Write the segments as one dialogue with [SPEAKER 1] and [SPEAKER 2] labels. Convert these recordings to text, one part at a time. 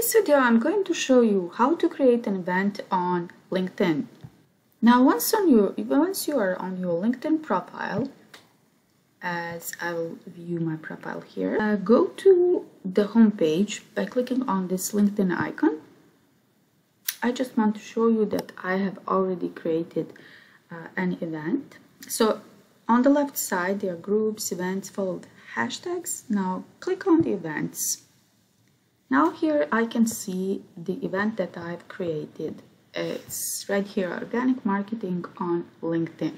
[SPEAKER 1] this video, I'm going to show you how to create an event on LinkedIn. Now, once you are on your LinkedIn profile, as I will view my profile here, go to the home page by clicking on this LinkedIn icon. I just want to show you that I have already created an event. So on the left side, there are groups, events, followed hashtags. Now click on the events. Now here I can see the event that I've created. It's right here, organic marketing on LinkedIn.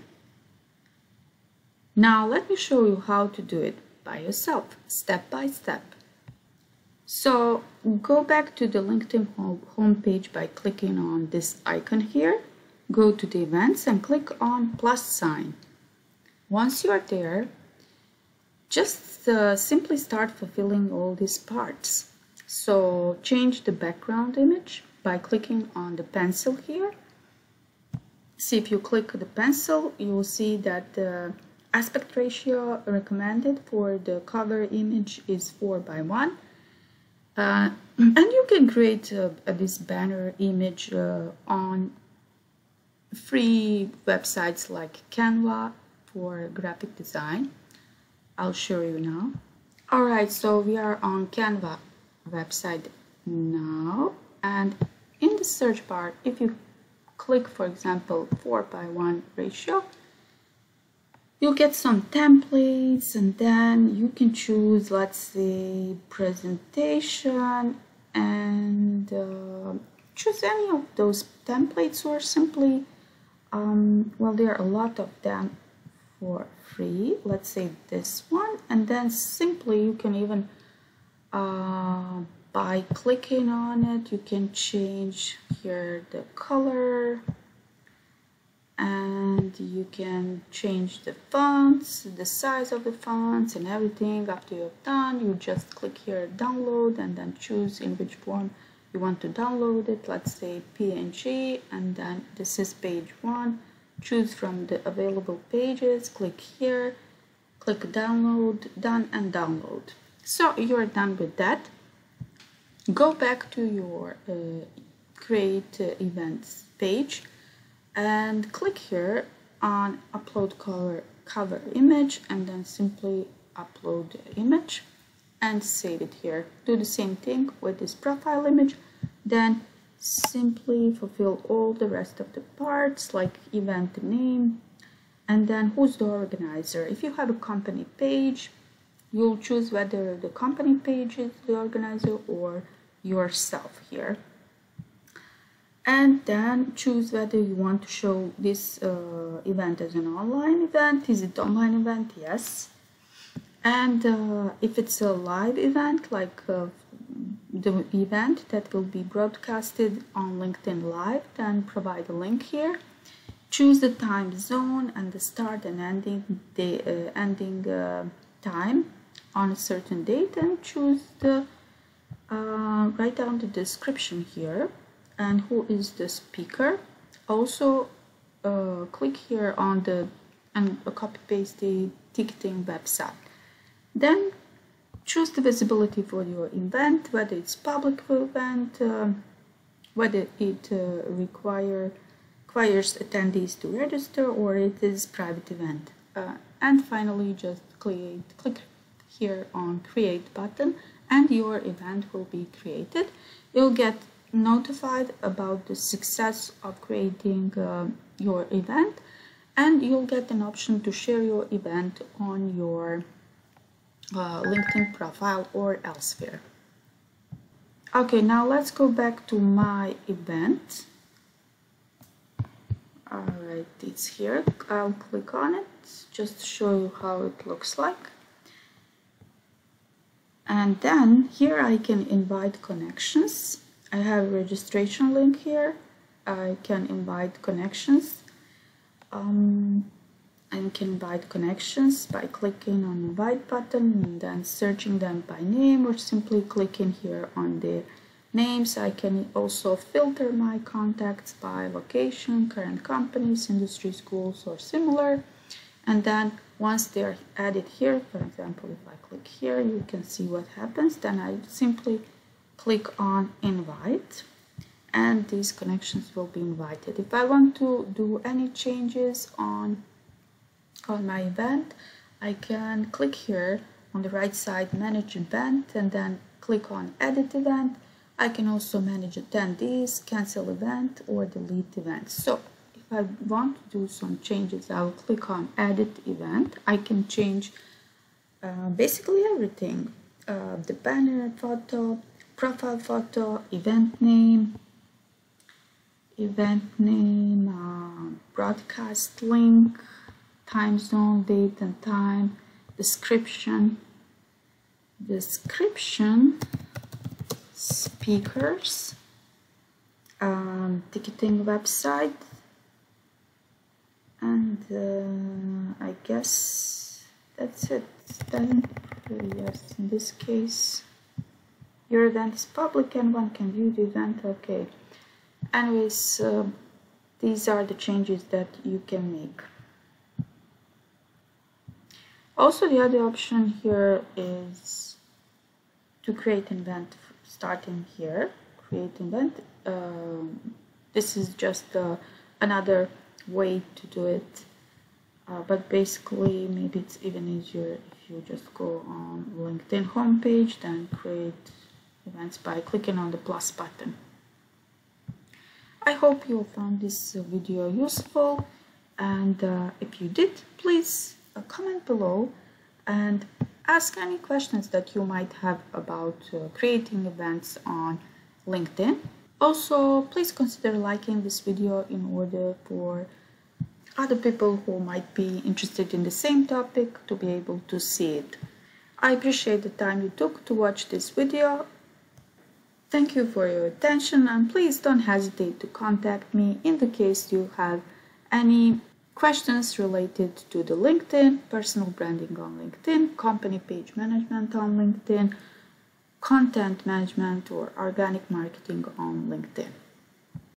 [SPEAKER 1] Now let me show you how to do it by yourself, step by step. So go back to the LinkedIn homepage by clicking on this icon here. Go to the events and click on plus sign. Once you are there, just simply start fulfilling all these parts. So change the background image by clicking on the pencil here. See, if you click the pencil, you will see that the aspect ratio recommended for the cover image is 4:1. And you can create this banner image on free websites like Canva for graphic design. I'll show you now. Alright, so we are on Canva website now, and in the search bar, if you click, for example, 4:1 ratio, you'll get some templates, and then you can choose, let's say, presentation, and choose any of those templates, or simply, well, there are a lot of them for free. Let's say this one, and then simply you can even by clicking on it, you can change here the color, and you can change the fonts, the size of the fonts and everything. After you're done, you just click here download, and then choose in which form you want to download it. Let's say PNG, and then this is page 1. Choose from the available pages, click here, click download, done, and download. So you're done with that. Go back to your create events page and click here on upload cover image, and then simply upload the image and save it here. Do the same thing with this profile image, then simply fulfill all the rest of the parts like event name, and then who's the organizer. If you have a company page, you'll choose whether the company page is the organizer or yourself here, and then choose whether you want to show this event as an online event. Is it online event? Yes. And if it's a live event, like the event that will be broadcasted on LinkedIn Live, then provide a link here. Choose the time zone and the start and ending time on a certain date, and choose the write down the description here and who is the speaker. Also click here on the and copy paste the ticketing website. Then choose the visibility for your event, whether it's public event, whether it requires attendees to register, or it is private event. And finally, just click here on create button, and your event will be created. You'll get notified about the success of creating your event, and you'll get an option to share your event on your LinkedIn profile or elsewhere. Okay, now let's go back to my event. Alright, it's here. I'll click on it just to show you how it looks like. And then here I can invite connections. I have a registration link here. I can invite connections. I can invite connections by clicking on the invite button and then searching them by name, or simply clicking here on the names. I can also filter my contacts by location, current companies, industry, schools, or similar. And then once they're added here, for example, if I click here, you can see what happens. Then I simply click on invite, and these connections will be invited. If I want to do any changes on my event, I can click here on the right side, manage event, and then click on edit event. I can also manage attendees, cancel event, or delete event. So if I want to do some changes, I will click on edit event. I can change basically everything. The banner photo, profile photo, event name, broadcast link, time zone, date and time, description, speakers, ticketing website, and I guess that's it. Then yes, in this case your event is public and one can view the event. Okay, anyways, these are the changes that you can make. Also, the other option here is to create an event. Starting here, create event. This is just another way to do it, but basically maybe it's even easier if you just go on LinkedIn homepage, then create events by clicking on the plus button. I hope you found this video useful, and if you did, please comment below and ask any questions that you might have about creating events on LinkedIn. Also, please consider liking this video in order for other people who might be interested in the same topic to be able to see it. I appreciate the time you took to watch this video. Thank you for your attention, and please don't hesitate to contact me in the case you have any questions related to the LinkedIn, personal branding on LinkedIn, company page management on LinkedIn, content management, or organic marketing on LinkedIn.